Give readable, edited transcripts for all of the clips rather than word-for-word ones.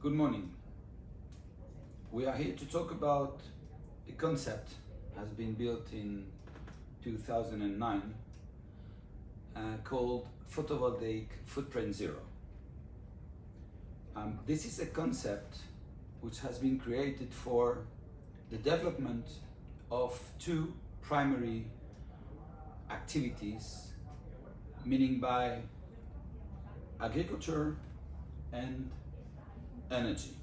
Good morning. We are here to talk about a concept has been built in 2009 called Photovoltaic Footprint Zero. This is a concept which has been created for the development of two primary activities, meaning by agriculture and energy.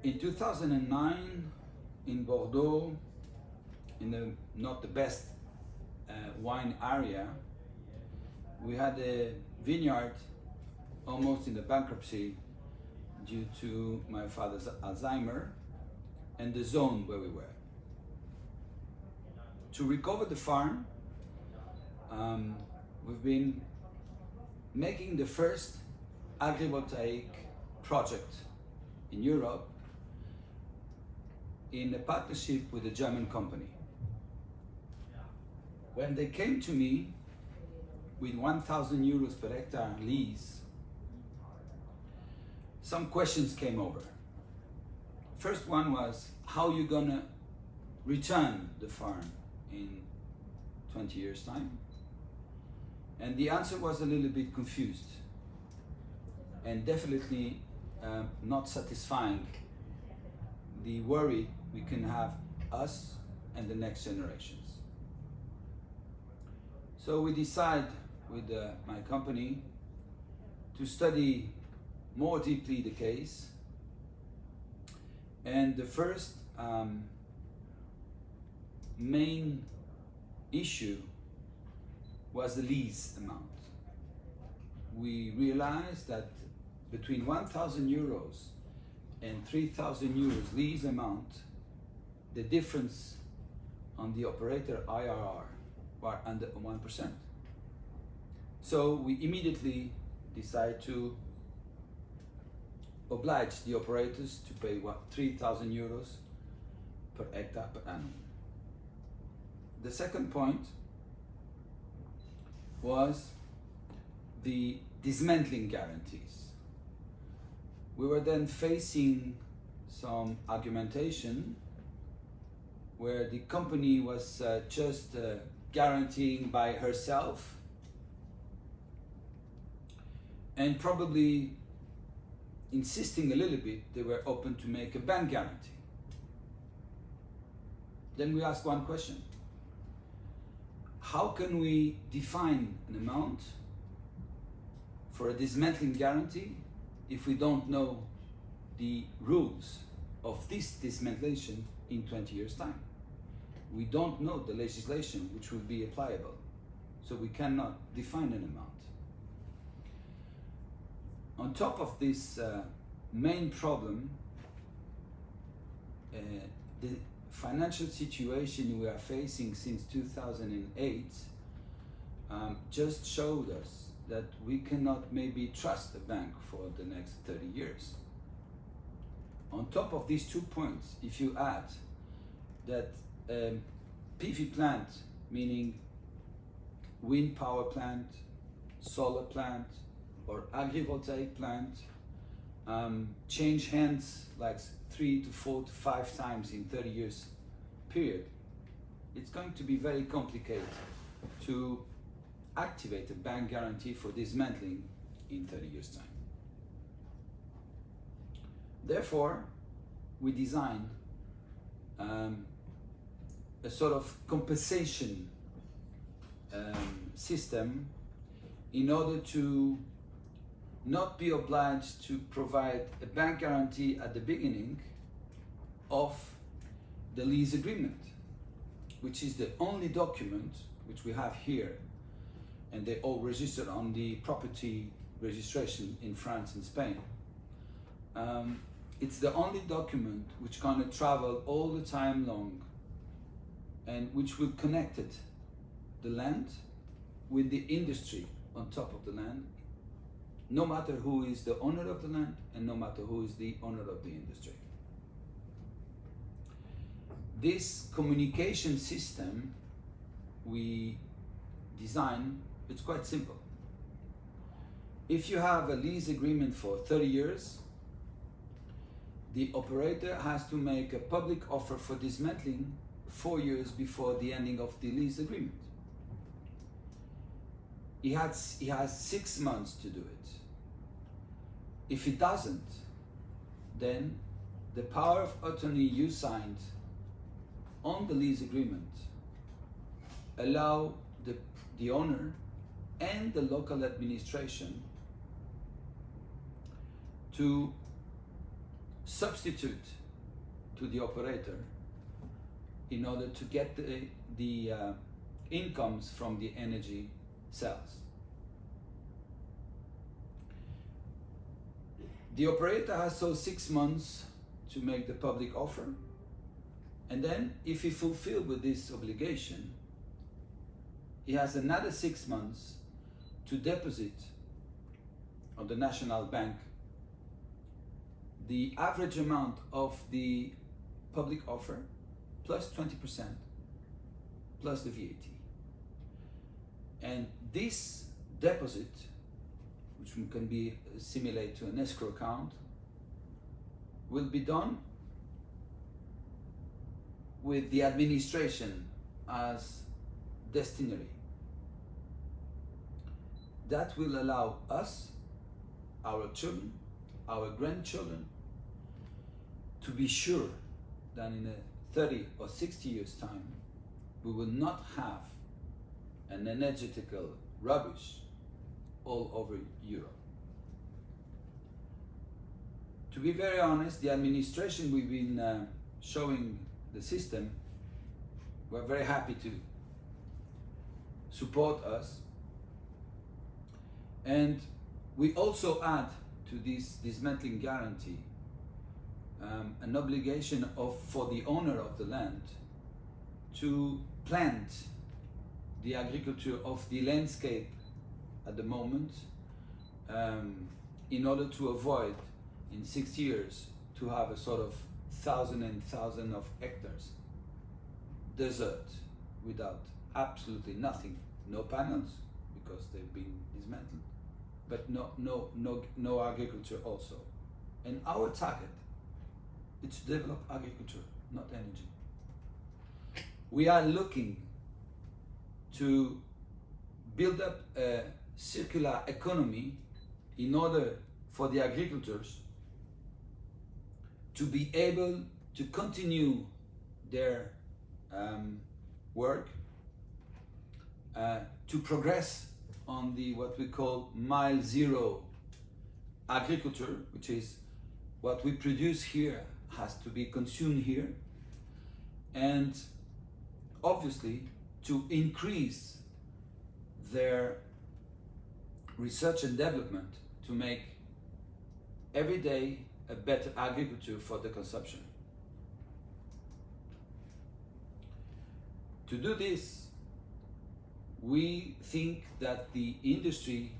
In 2009, in Bordeaux, in not the best wine area, we had a vineyard almost in the bankruptcy due to my father's Alzheimer and the zone where we were. To recover the farm, we've been making the first agrivoltaic project in Europe in a partnership with a German company. When they came to me with 1,000 euros per hectare lease, some questions came over. First one was, how are you gonna return the farm in 20 years' time? And the answer was a little bit confused and definitely not satisfying the worry we can have us and the next generations. So we decide with my company to study more deeply the case, and the first main issue was the lease amount. We realized that between 1,000 euros and 3,000 euros lease amount, the difference on the operator IRR were under 1%. So we immediately decide to oblige the operators to pay 3,000 euros per hectare per annum. The second point was the dismantling guarantees. We were then facing some argumentation where the company was just guaranteeing by herself and probably insisting a little bit they were open to make a bank guarantee. Then we asked one question: how can we define an amount for a dismantling guarantee if we don't know the rules of this dismantling in 20 years' time? We don't know the legislation which will be applicable, so we cannot define an amount. On top of this main problem, the financial situation we are facing since 2008 just showed us that we cannot maybe trust a bank for the next 30 years. On top of these 2 points, if you add that PV plant, meaning wind power plant, solar plant, or agrivoltaic plant, change hands like 3 to 4 to 5 times in 30 years period, it's going to be very complicated to activate a bank guarantee for dismantling in 30 years' time. Therefore, we designed a sort of compensation system in order to not be obliged to provide a bank guarantee at the beginning of the lease agreement, which is the only document which we have here, and they all registered on the property registration in France and Spain. It's the only document which gonna travel all the time long and which will connect the land with the industry on top of the land, no matter who is the owner of the land and no matter who is the owner of the industry. This communication system we design, it's quite simple. If you have a lease agreement for 30 years, the operator has to make a public offer for dismantling 4 years before the ending of the lease agreement. He has 6 months to do it. If he doesn't, then the power of attorney you signed on the lease agreement allow the owner and the local administration to substitute to the operator in order to get the incomes from the energy sales. The operator has so 6 months to make the public offer, and then if he fulfills with this obligation, he has another 6 months to deposit on the National Bank the average amount of the public offer plus 20% plus the VAT. And this deposit, which can be simulated to an escrow account, will be done with the administration as destinary. That will allow us, our children, our grandchildren, to be sure that in a 30 or 60 years time, we will not have an energetical rubbish all over Europe. To be very honest, the administration we've been showing the system, we're very happy to support us. And we also add to this dismantling guarantee an obligation for the owner of the land to plant the agriculture of the landscape at the moment in order to avoid in 6 years to have a sort of thousand of hectares desert without absolutely nothing, no panels because they've been dismantled, but no agriculture also. And our target is to develop agriculture, not energy. We are looking to build up a circular economy in order for the agricultors to be able to continue their work, to progress on the what we call mile zero agriculture, which is what we produce here has to be consumed here, and obviously to increase their research and development to make every day a better agriculture for the consumption. To do this, we think that the industry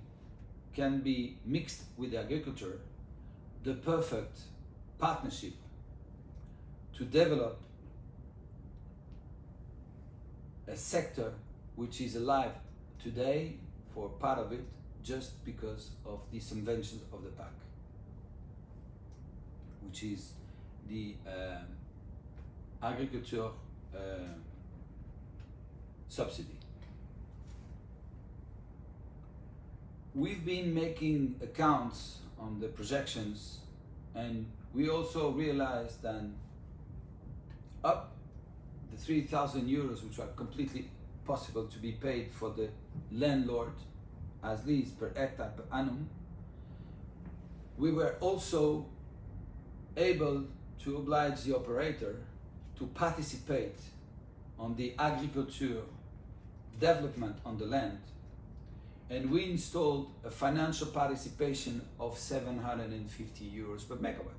can be mixed with agriculture, the perfect partnership to develop a sector which is alive today for part of it just because of this invention of the PAC, which is the agriculture subsidy. We've been making accounts on the projections, and we also realized that up the 3,000 euros, which are completely possible to be paid for the landlord as lease per hectare per annum, we were also able to oblige the operator to participate on the agriculture development on the land, and we installed a financial participation of 750 euros per megawatt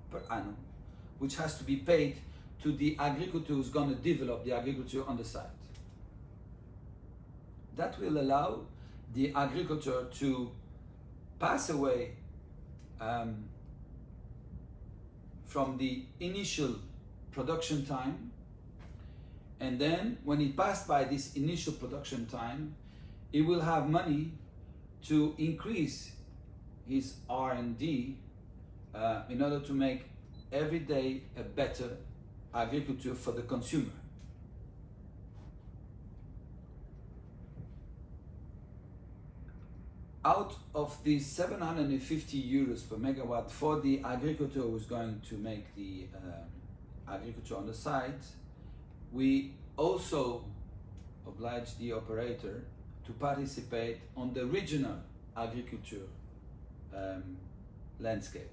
per annum, which has to be paid to the agricultor who's going to develop the agriculture on the site. That will allow the agriculture to pass away from the initial production time, and then when it passed by this initial production time, it will have money to increase his R&D in order to make every day a better agriculture for the consumer. Out of the 750 euros per megawatt for the agriculture who's going to make the agriculture on the site, we also oblige the operator to participate on the regional agriculture landscape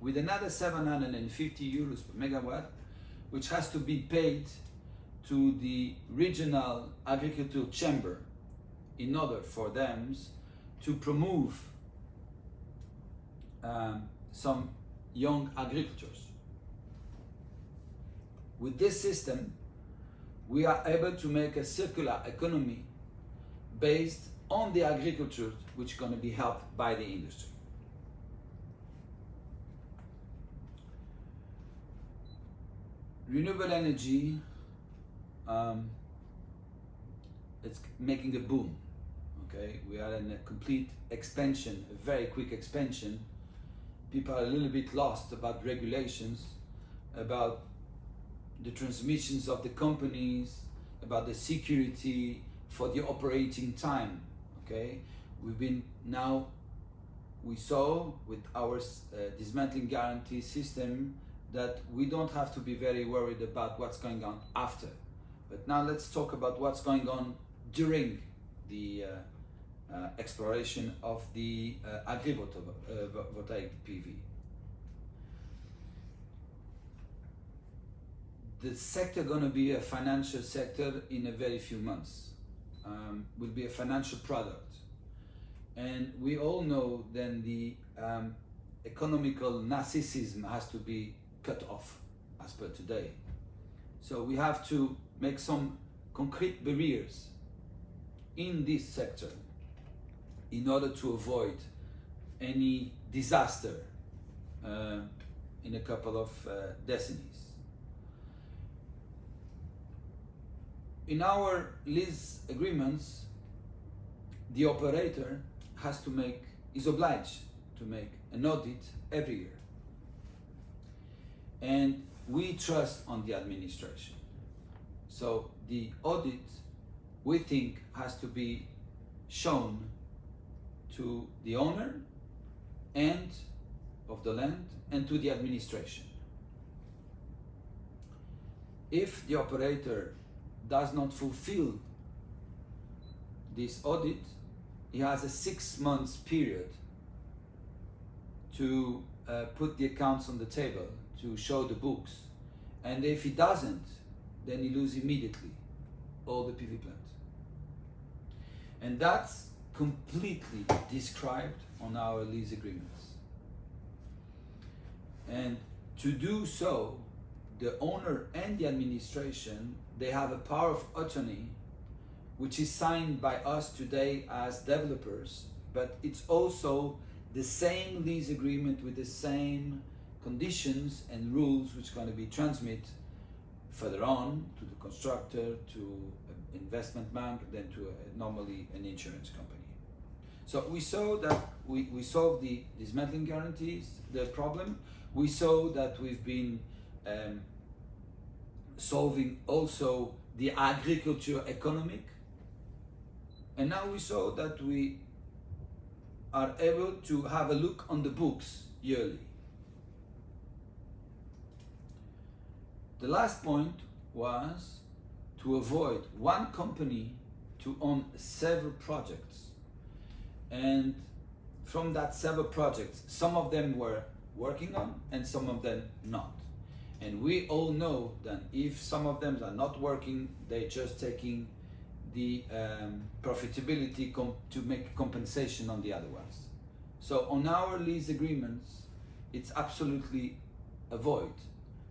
with another 750 euros per megawatt, which has to be paid to the regional agricultural chamber in order for them to promote some young agricultures. With this system, we are able to make a circular economy based on the agriculture, which is going to be helped by the industry. Renewable energy, it's making a boom. Okay, we are in a complete expansion, a very quick expansion. People are a little bit lost about regulations, about the transmissions of the companies, about the security for the operating time. Okay, we saw with our dismantling guarantee system that we don't have to be very worried about what's going on after. But now let's talk about what's going on during the exploration of the agrivoltaic PV. The sector going to be a financial sector in a very few months. Will be a financial product. And we all know then the economical narcissism has to be cut off as per today. So we have to make some concrete barriers in this sector in order to avoid any disaster in a couple of decades. In our lease agreements, the operator is obliged to make an audit every year. And we trust on the administration. So the audit, we think, has to be shown to the owner and of the land and to the administration. If the operator does not fulfill this audit, he has a 6 months period to put the accounts on the table, to show the books. And if he doesn't, then he loses immediately all the PV plant. And that's completely described on our lease agreements. And to do so, the owner and the administration, they have a power of attorney, which is signed by us today as developers, but it's also the same lease agreement with the same conditions and rules which are going to be transmitted further on to the constructor, to an investment bank, then to normally an insurance company. So we saw that we solved the dismantling guarantees, the problem. We saw that we've been solving also the agriculture economic. And now we saw that we are able to have a look on the books yearly. The last point was to avoid one company to own several projects. And from that several projects, some of them were working on and some of them not. And we all know that if some of them are not working, they're just taking the profitability to make compensation on the other ones. So on our lease agreements, it's absolutely avoid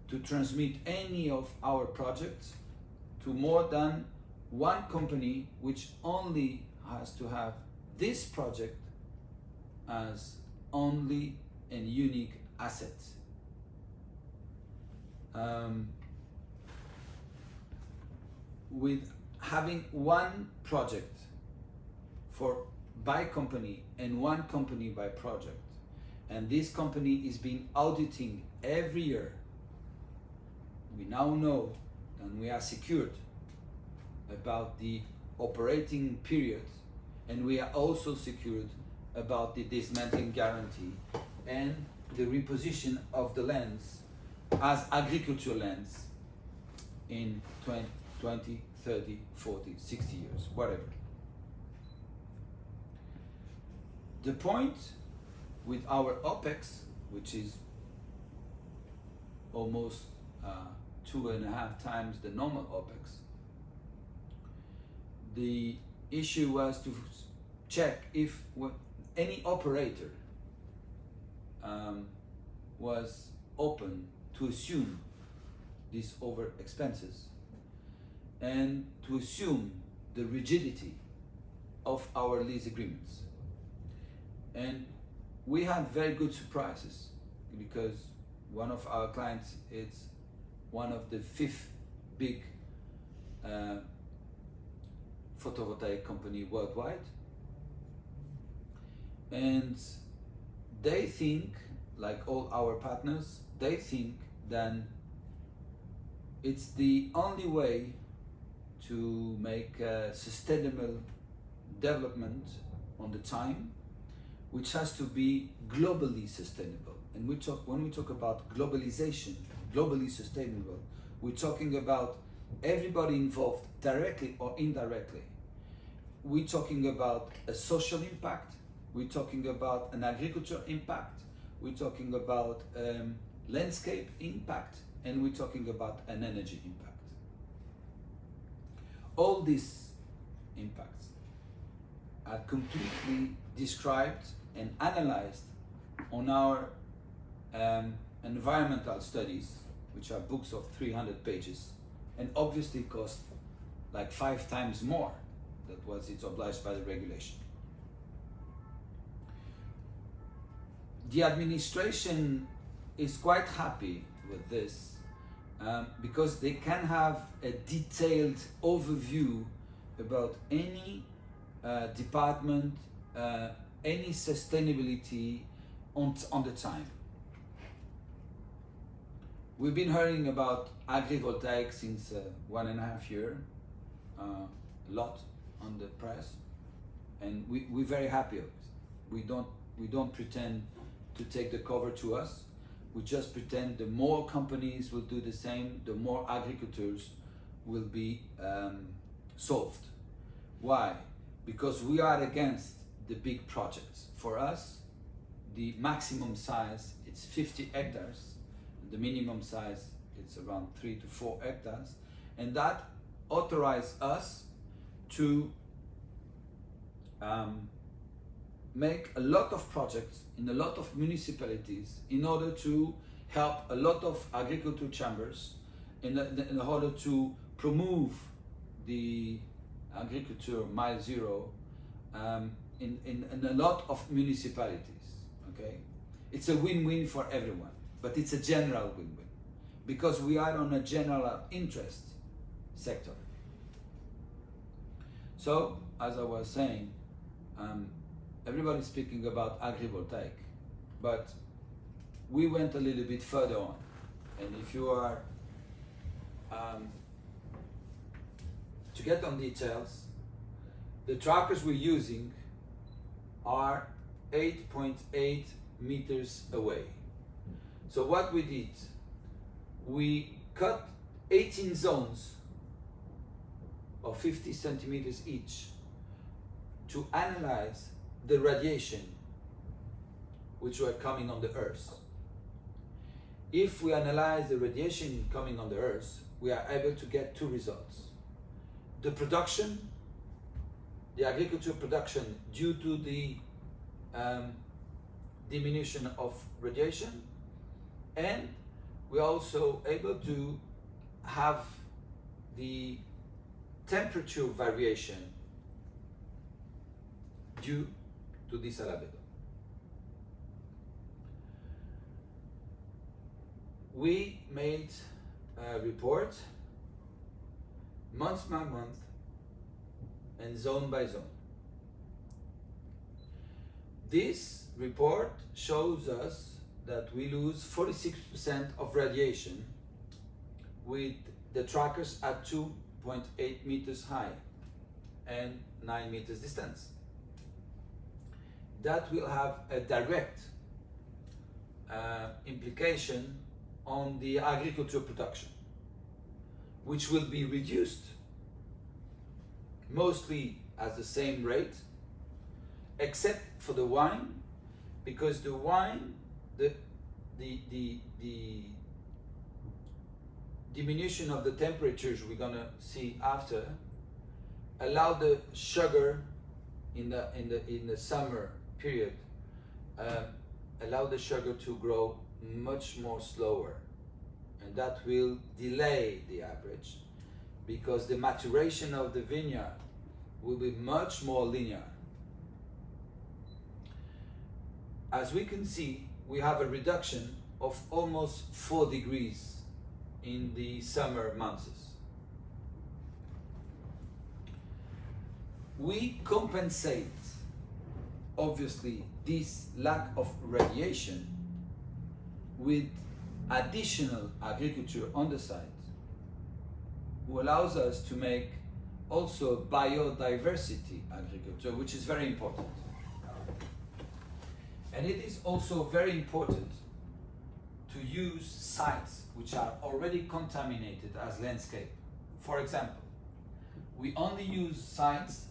to transmit any of our projects to more than one company, which only has to have this project as only and unique asset. With having one project for by company and one company by project. And this company is being auditing every year. We now know and we are secured about the operating period, and we are also secured about the dismantling guarantee and the reposition of the lands as agricultural lands in 20, 30, 40, 60 years, whatever. The point with our OPEX, which is almost 2.5 times the normal OPEX, the issue was to check if any operator was open to assume these over expenses and to assume the rigidity of our lease agreements. And we had very good surprises, because one of our clients is one of the 5th big photovoltaic company worldwide, and they think, like all our partners, they think that it's the only way to make a sustainable development on the time, which has to be globally sustainable. And when we talk about globalization, globally sustainable, we're talking about everybody involved, directly or indirectly. We're talking about a social impact, we're talking about an agricultural impact, we're talking about landscape impact, and we're talking about an energy impact. All these impacts are completely described and analyzed on our environmental studies, which are books of 300 pages, and obviously cost like 5 times more than what it's obliged by the regulation. The administration is quite happy with this because they can have a detailed overview about any department, any sustainability on the time. We've been hearing about agrivoltaic since 1.5 years, a lot on the press, and we're very happy of it. We don't pretend to take the cover to us. We just pretend the more companies will do the same, the more agricultures will be solved. Why? Because we are against the big projects. For us, the maximum size is 50 hectares. The minimum size it's around 3 to 4 hectares, and that authorizes us to make a lot of projects in a lot of municipalities in order to help a lot of agricultural chambers in order to promote the agriculture mile zero in a lot of municipalities. Okay, it's a win-win for everyone, but it's a general win-win because we are on a general interest sector. So, as I was saying, everybody's speaking about agrivoltaic, but we went a little bit further on. And if you are to get on details, the trackers we're using are 8.8 meters away. So what we did, we cut 18 zones of 50 centimeters each to analyze the radiation which were coming on the Earth. If we analyze the radiation coming on the Earth, we are able to get 2 results. The production, the agricultural production due to the diminution of radiation, and we're also able to have the temperature variation due to this albedo. We made a report month by month and zone by zone. This report shows us that we lose 46% of radiation with the trackers at 2.8 meters high and 9 meters distance. That will have a direct implication on the agriculture production, which will be reduced mostly at the same rate, except for the wine, because the wine, the diminution of the temperatures we're gonna see after allow the sugar in the summer period allow the sugar to grow much more slower, and that will delay the average because the maturation of the vineyard will be much more linear. As we can see, we have a reduction of almost 4 degrees in the summer months. We compensate, obviously, this lack of radiation with additional agriculture on the site, who allows us to make also biodiversity agriculture, which is very important. And it is also very important to use sites which are already contaminated as landscape. For example, we only use sites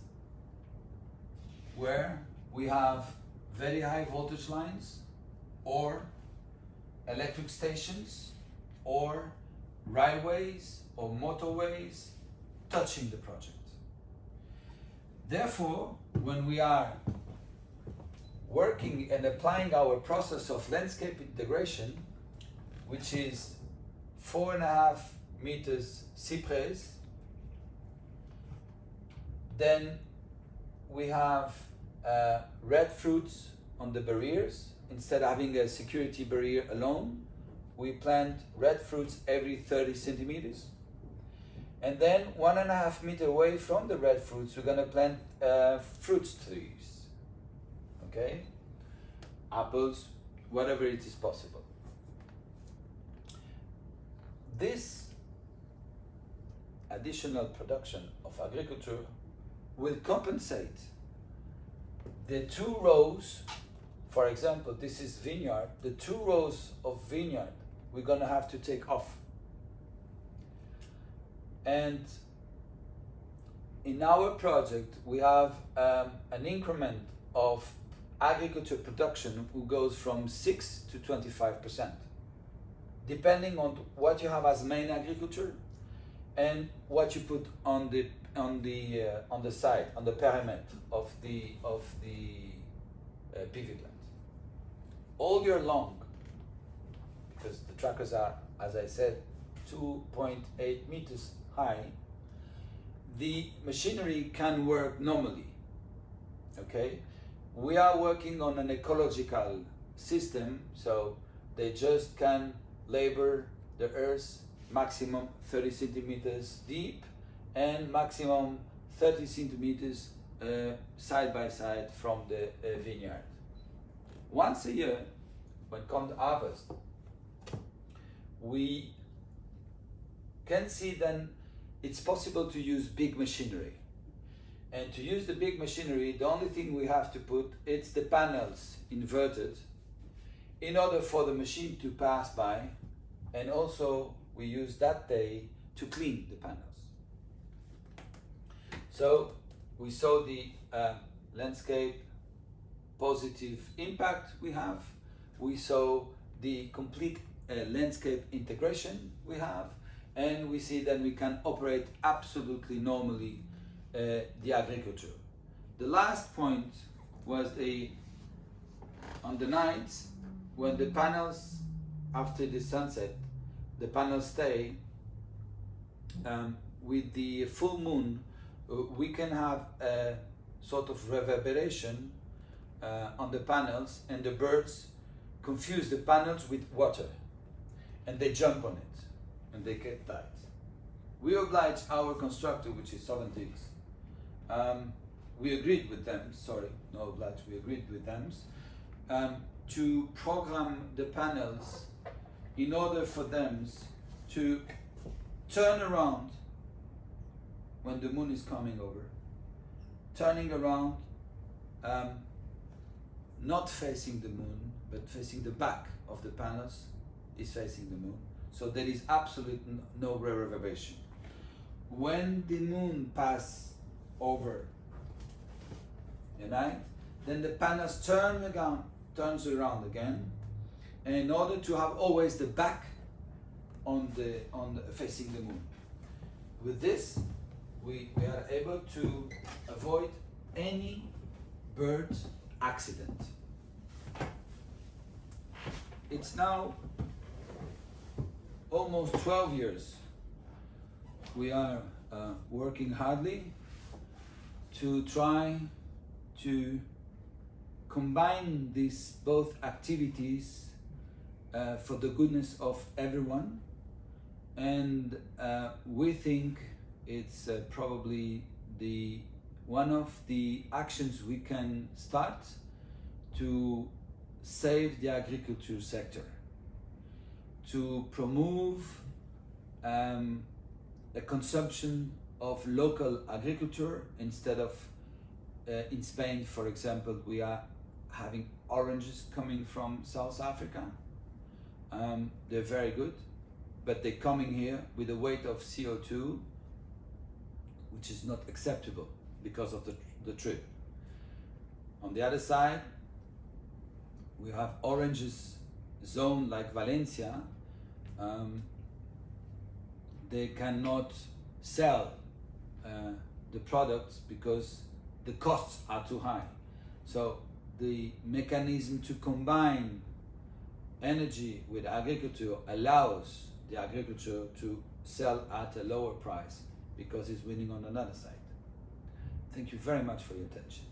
where we have very high voltage lines or electric stations or railways or motorways touching the project. Therefore, when we are working and applying our process of landscape integration, which is 4.5 meters cypress, then we have red fruits on the barriers. Instead of having a security barrier alone, we plant red fruits every 30 centimeters. And then 1.5 meters away from the red fruits, we're gonna plant fruit trees. Okay? Apples, whatever it is possible. This additional production of agriculture will compensate the 2 rows. For example, this is vineyard. The 2 rows of vineyard we're gonna have to take off. And in our project, we have an increment of agriculture production who goes from 6 to 25%, depending on what you have as main agriculture and what you put on the site, on the perimeter of the PV plant. All year long, because the trackers are, as I said, 2.8 meters high, the machinery can work normally. Okay? We are working on an ecological system, so they just can labor the earth maximum 30 centimeters deep and maximum 30 centimeters side by side from the vineyard. Once a year, when comes harvest, we can see then it's possible to use big machinery. And to use the big machinery, the only thing we have to put, it's the panels inverted in order for the machine to pass by, and also we use that day to clean the panels. So we saw the landscape positive impact we have. We saw the complete landscape integration we have, and we see that we can operate absolutely normally the agriculture. The last point was on the nights when the panels, after the sunset, the panels stay, with the full moon, we can have a sort of reverberation on the panels, and the birds confuse the panels with water and they jump on it and they get tight. We oblige our constructor, which is Photovoltaic, we agreed with them, sorry, no oblige, we agreed with them to program the panels in order for them to turn around when the moon is coming over, turning around, not facing the moon, but facing the back of the panels is facing the moon. So there is absolute no reverberation. When the moon passes over the night, then the panels turns around again, and in order to have always the back on the facing the moon. With this, we are able to avoid any bird accident. It's now almost 12 years. We are working hardly to try to combine these both activities for the goodness of everyone, and we think it's probably one of the actions we can start to save the agriculture sector, to promote a consumption of local agriculture instead of in Spain, for example, we are having oranges coming from South Africa. They're very good, but they're coming here with a weight of CO2 which is not acceptable because of the trip. On the other side, we have oranges zone like Valencia. They cannot sell the products because the costs are too high. So the mechanism to combine energy with agriculture allows the agriculture to sell at a lower price because it's winning on another side. Thank you very much for your attention.